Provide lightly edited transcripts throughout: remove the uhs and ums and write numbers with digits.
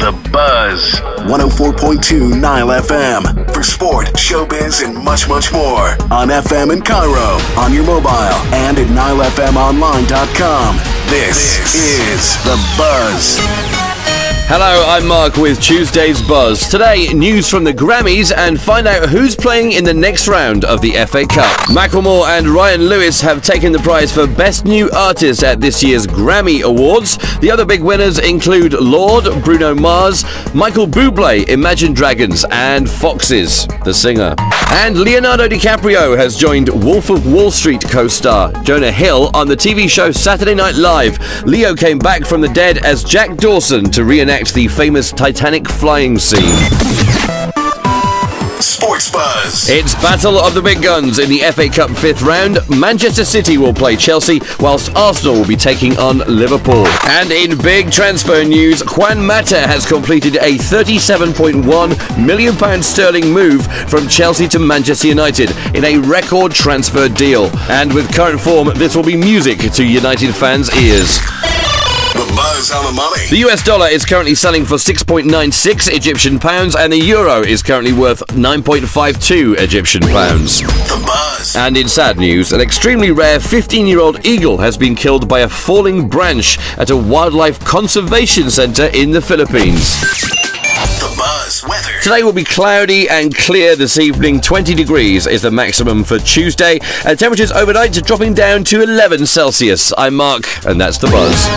The Buzz. 104.2 Nile FM. For sport, showbiz, and much, much more. On FM in Cairo, on your mobile, and at NileFMOnline.com. This is The Buzz. Hello, I'm Mark with Tuesday's Buzz. Today, news from the Grammys and find out who's playing in the next round of the FA Cup. Macklemore and Ryan Lewis have taken the prize for Best New Artist at this year's Grammy Awards. The other big winners include Lorde, Bruno Mars, Michael Bublé, Imagine Dragons, and Foxes, the singer. And Leonardo DiCaprio has joined Wolf of Wall Street co-star Jonah Hill on the TV show Saturday Night Live. Leo came back from the dead as Jack Dawson to reenact the famous Titanic flying scene. Sports Buzz. It's Battle of the Big Guns in the FA Cup 5th round. Manchester City will play Chelsea, whilst Arsenal will be taking on Liverpool. And in big transfer news, Juan Mata has completed a £37.1 million sterling move from Chelsea to Manchester United in a record transfer deal. And with current form, this will be music to United fans' ears. The Buzz on the money. The US dollar is currently selling for 6.96 Egyptian pounds, and the euro is currently worth 9.52 Egyptian pounds. The Buzz. And in sad news, an extremely rare 15-year-old eagle has been killed by a falling branch at a wildlife conservation center in the Philippines. The Buzz weather. Today will be cloudy and clear this evening. 20 degrees is the maximum for Tuesday, and temperatures overnight dropping down to 11 Celsius. I'm Mark, and that's The Buzz.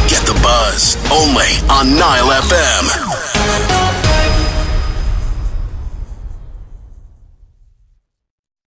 Get The Buzz only on Nile FM.